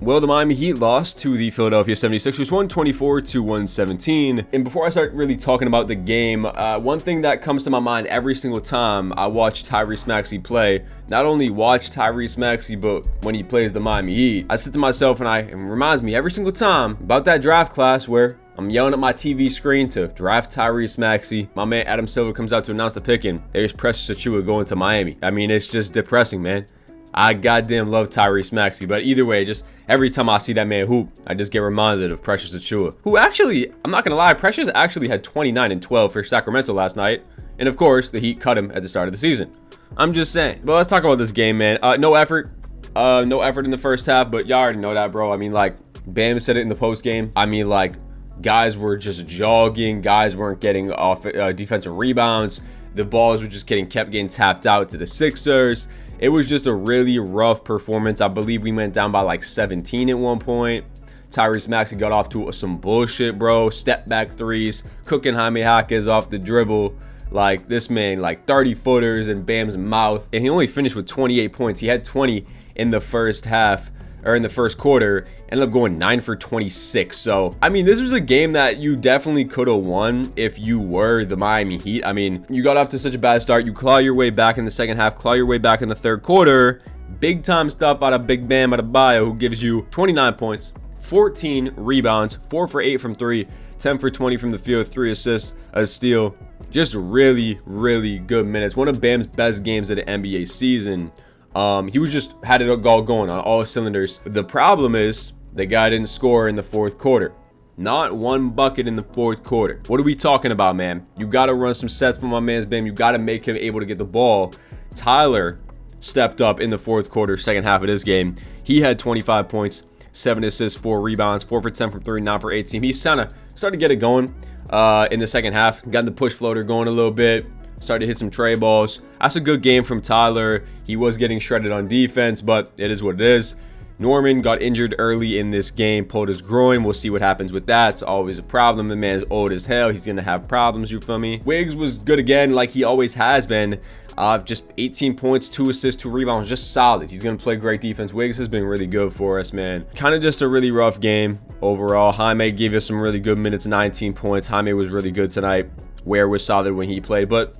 Well, the Miami Heat lost to the Philadelphia 76ers 124-117. And before I start really talking about the game, one thing that comes to my mind every single time I watch Tyrese Maxey play, not only watch Tyrese Maxey, but when he plays the Miami Heat, I sit to myself and it reminds me every single time about that draft class where I'm yelling at my TV screen to draft Tyrese Maxey. My man Adam Silver comes out to announce the picking. There's Precious Achiuwa going to Miami. I mean, it's just depressing, man. I goddamn love Tyrese Maxey, but either way, just every time I see that man hoop, I just get reminded of Precious Achiuwa, who actually, I'm not gonna lie, Precious actually had 29 and 12 for Sacramento last night, and of course, the Heat cut him at the start of the season. I'm just saying. But let's talk about this game, man. No effort in the first half, but y'all already know that, bro. I mean, like, Bam said it in the post game. I mean, like, guys were just jogging, guys weren't getting off defensive rebounds. The balls were just kept getting tapped out to the Sixers. It was just a really rough performance. I believe we went down by like 17 at one point. Tyrese Maxey got off to some bullshit, bro. Step back threes, cooking Jaime Jaquez off the dribble. Like, this man, like 30 footers in Bam's mouth. And he only finished with 28 points. He had 20 in the first half, or in the first quarter, ended up going 9 for 26. So, I mean, this was a game that you definitely could have won if you were the Miami Heat. I mean, you got off to such a bad start. You claw your way back in the second half, claw your way back in the third quarter. Big time stuff out of Big Bam Adebayo, who gives you 29 points, 14 rebounds, 4 for 8 from 3, 10 for 20 from the field, 3 assists, a steal. Just really, really good minutes. One of Bam's best games of the NBA season. He was just had it all going on all cylinders. The problem is the guy didn't score in the fourth quarter. Not one bucket in the fourth quarter. What are we talking about, man? You got to run some sets for my man's Bam. You got to make him able to get the ball. Tyler stepped up in the fourth quarter, second half of this game. He had 25 points, 7 assists, 4 rebounds, 4 for 10 from 3, 9 for 18. He's kind of started to get it going in the second half. Got the push floater going a little bit. Started to hit some tray balls. That's a good game from Tyler. He was getting shredded on defense, but it is what it is. Norman got injured early in this game, pulled his groin. We'll see what happens with that. It's always a problem. The man's old as hell. He's going to have problems, you feel me? Wiggs was good again, like he always has been. Just 18 points, 2 assists, 2 rebounds, just solid. He's going to play great defense. Wiggs has been really good for us, man. Kind of just a really rough game overall. Jaime gave us some really good minutes, 19 points. Jaime was really good tonight. Ware was solid when he played, but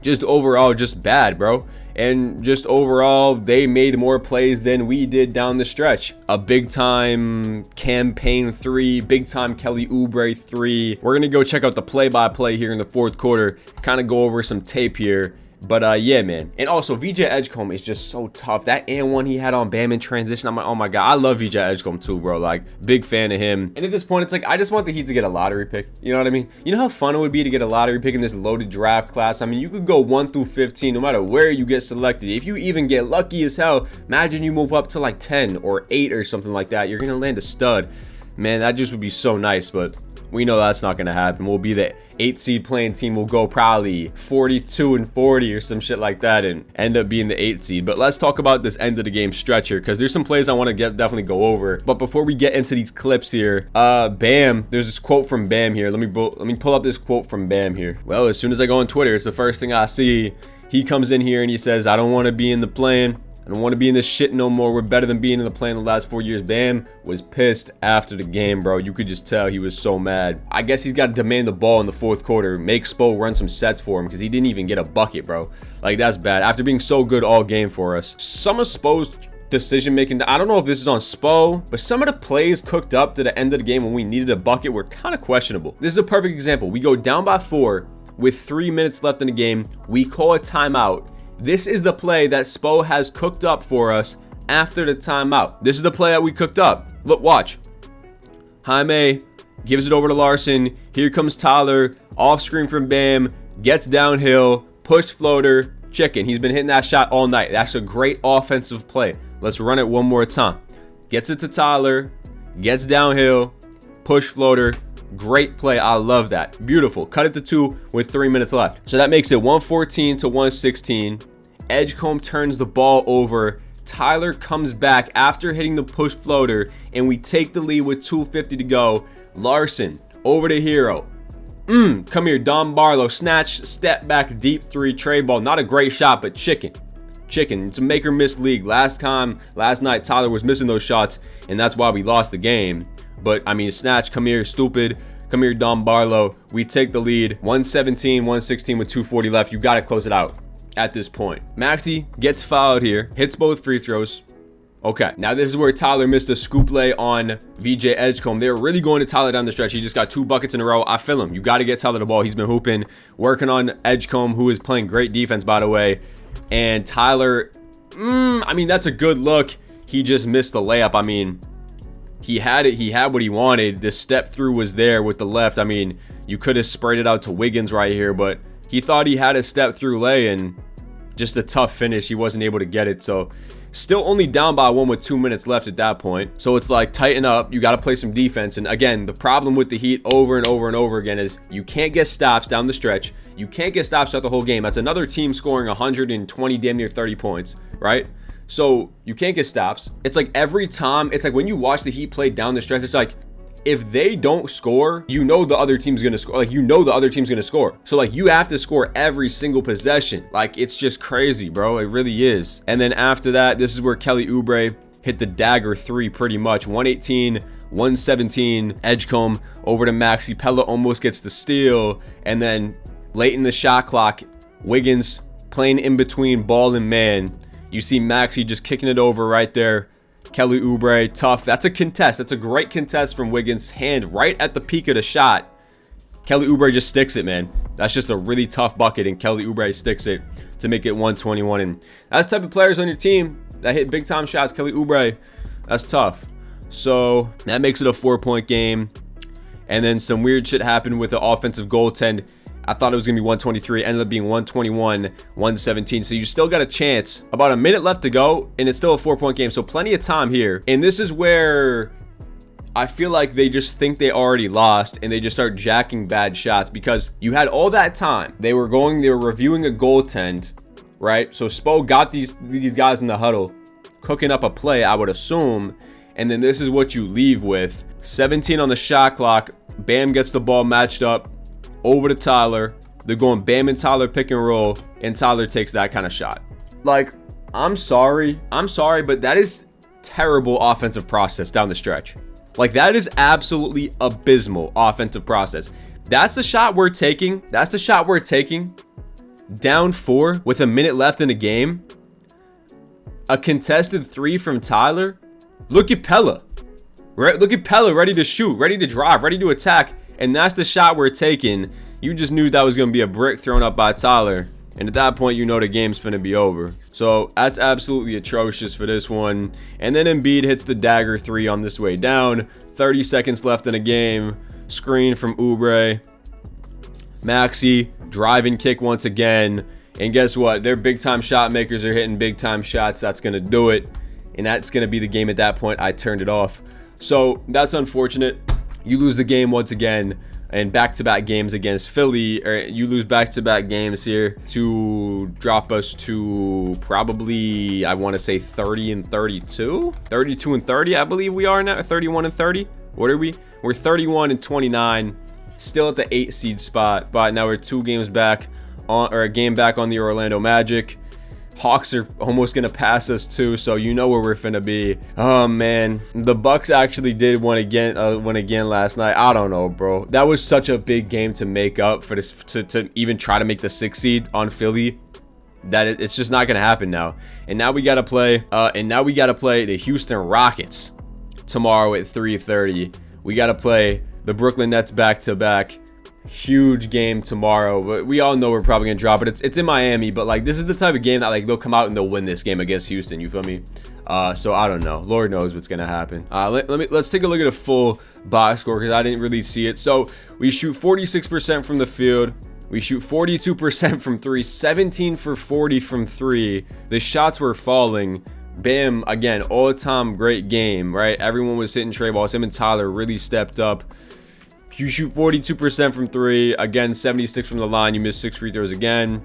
just overall, just bad, bro. And just overall, they made more plays than we did down the stretch. A big time campaign 3, big time Kelly Oubre 3. We're gonna go check out the play-by-play here in the fourth quarter, kind of go over some tape here. But yeah, man. And also, VJ Edgecombe is just so tough. That and one he had on Bam in transition, I'm like, oh my god, I love VJ Edgecombe too, bro. Like, big fan of him. And at this point, it's like, I just want the Heat to get a lottery pick. You know what I mean? You know how fun it would be to get a lottery pick in this loaded draft class? I mean, you could go 1 through 15, no matter where you get selected. If you even get lucky as hell, imagine you move up to like 10 or 8 or something like that. You're gonna land a stud. Man, that just would be so nice, but we know that's not going to happen. We'll be the 8 seed playing team. We'll go probably 42 and 40 or some shit like that and end up being the 8 seed. But let's talk about this end of the game stretch here, because there's some plays I want to definitely go over. But before we get into these clips here, Bam, there's this quote from Bam here. Let me pull up this quote from Bam here. Well, as soon as I go on Twitter, it's the first thing I see. He comes in here and he says, I don't want to be in the play-in. I don't want to be in this shit no more. We're better than being in the play-in the last 4 years. Bam was pissed after the game, bro. You could just tell he was so mad. I guess he's got to demand the ball in the fourth quarter. Make Spo run some sets for him because he didn't even get a bucket, bro. Like, that's bad. After being so good all game for us. Some of Spo's decision making, I don't know if this is on Spo, but some of the plays cooked up to the end of the game when we needed a bucket were kind of questionable. This is a perfect example. We go down by 4 with 3 minutes left in the game. We call a timeout. This is the play that Spo has cooked up for us after the timeout. This is the play that we cooked up. Look, watch. Jaime gives it over to Larson. Here comes Tyler. Off screen from Bam. Gets downhill. Push floater. Chicken. He's been hitting that shot all night. That's a great offensive play. Let's run it one more time. Gets it to Tyler. Gets downhill. Push floater. Great play. I love that. Beautiful. Cut it to 2 with 3 minutes left. So that makes it 114 to 116. Edgecombe turns the ball over. Tyler comes back after hitting the push floater, and we take the lead with 2:50 to go. Larson over to Hero. Come here, Don Barlow. Snatch, step back, deep 3, tray ball. Not a great shot, but chicken. chicken. It's a make or miss league. Last night, Tyler was missing those shots, and that's why we lost the game. But, I mean, snatch, come here, stupid. Come here, Dom Barlow. We take the lead. 117, 116 with 2:40 left. You got to close it out at this point. Maxey gets fouled here. Hits both free throws. Okay, now this is where Tyler missed a scoop lay on VJ Edgecombe. They were really going to Tyler down the stretch. He just got 2 buckets in a row. I feel him. You got to get Tyler the ball. He's been hooping, working on Edgecombe, who is playing great defense, by the way. And Tyler, I mean, that's a good look. He just missed the layup. I mean, he had it. He had what he wanted. The step through was there with the left. I mean, you could have sprayed it out to Wiggins right here, but he thought he had a step through lay, and just a tough finish. He wasn't able to get it. So still only down by 1 with 2 minutes left at that point. So it's like, tighten up. You got to play some defense. And again, the problem with the Heat over and over and over again is you can't get stops down the stretch. You can't get stops throughout the whole game. That's another team scoring 120, damn near 30 points, right? So you can't get stops. It's like every time, it's like when you watch the Heat play down the stretch, it's like, if they don't score, you know the other team's gonna score. Like, you know the other team's gonna score. So like, you have to score every single possession. Like, it's just crazy, bro. It really is. And then after that, this is where Kelly Oubre hit the dagger 3 pretty much. 118, 117, Edgecombe over to Maxey. Pella almost gets the steal. And then late in the shot clock, Wiggins playing in between ball and man. You see Maxey just kicking it over right there. Kelly Oubre, tough. That's a contest. That's a great contest from Wiggins. Hand right at the peak of the shot. Kelly Oubre just sticks it, man. That's just a really tough bucket, and Kelly Oubre sticks it to make it 121. And that's the type of players on your team that hit big-time shots. Kelly Oubre, that's tough. So that makes it a 4-point game. And then some weird shit happened with the offensive goaltend. I thought it was going to be 123. Ended up being 121, 117. So you still got a chance. About a minute left to go, and it's still a 4-point game. So plenty of time here. And this is where I feel like they just think they already lost, and they just start jacking bad shots because you had all that time. They were reviewing a goaltend, right? So Spo got these guys in the huddle, cooking up a play, I would assume. And then this is what you leave with. 17 on the shot clock. Bam gets the ball matched up over to Tyler. They're going Bam and Tyler pick and roll, and Tyler takes that kind of shot. Like, I'm sorry, but that is terrible offensive process down the stretch. Like, that is absolutely abysmal offensive process. That's the shot we're taking. Down 4 with a minute left in the game. A contested 3 from Tyler. Look at Pella. Right? Look at Pella ready to shoot, ready to drive, ready to attack. And that's the shot we're taking. You just knew that was going to be a brick thrown up by Tyler. And at that point, you know the game's finna be over. So that's absolutely atrocious for this one. And then Embiid hits the dagger 3 on this way down. 30 seconds left in the game. Screen from Oubre. Maxey, drive and kick once again. And guess what? Their big-time shot makers are hitting big-time shots. That's going to do it. And that's going to be the game at that point. I turned it off. So that's unfortunate. You lose the game once again, and back-to-back games against Philly, or you lose back-to-back games here to drop us to probably, I want to say 30 and 32, 32 and 30, I believe we are now, 31 and 30. What are we? We're 31 and 29, still at the 8 seed spot, but now we're 2 games back on, or a game back on the Orlando Magic. Hawks are almost gonna pass us too, so you know where we're finna be. Oh man, the Bucks actually did win again last night. I don't know, bro. That was such a big game to make up for this, to even try to make the 6th seed on Philly, that it's just not gonna happen now. And now we gotta play the Houston Rockets tomorrow at 3:30. We gotta play the Brooklyn Nets back to back. Huge game tomorrow, but we all know we're probably gonna drop it. It's in Miami, but like, this is the type of game that like they'll come out and they'll win this game against Houston, you feel me? So I don't know, Lord knows what's gonna happen. Let's take a look at a full box score, because I didn't really see it. So we shoot 46% from the field, we shoot 42% from 3, 17 for 40 from 3. The shots were falling. Bam, again, all-time great game, right? Everyone was hitting trey balls. Him and Tyler really stepped up. You shoot 42% from 3. Again, 76 from the line. You miss 6 free throws again.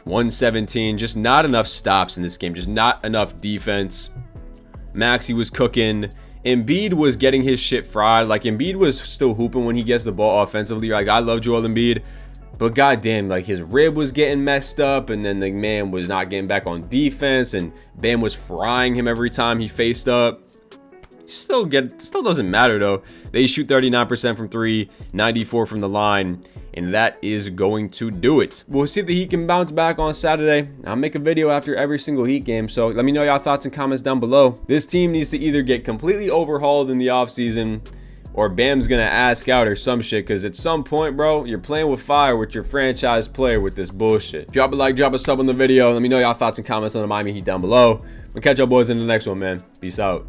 117. Just not enough stops in this game. Just not enough defense. Maxey was cooking. Embiid was getting his shit fried. Like, Embiid was still hooping when he gets the ball offensively. Like, I love Joel Embiid. But goddamn, like his rib was getting messed up, and then the man was not getting back on defense, and Bam was frying him every time he faced up. Still doesn't matter though. They shoot 39% from 3, 94 from the line, and that is going to do it. We'll see if the Heat can bounce back on Saturday. I'll make a video after every single Heat game, so let me know y'all thoughts and comments down below. This team needs to either get completely overhauled in the offseason, or Bam's gonna ask out or some shit, because at some point, bro, you're playing with fire with your franchise player with this bullshit. Drop a like, drop a sub on the video. Let me know y'all thoughts and comments on the Miami Heat down below. We'll catch y'all boys in the next one, man. Peace out.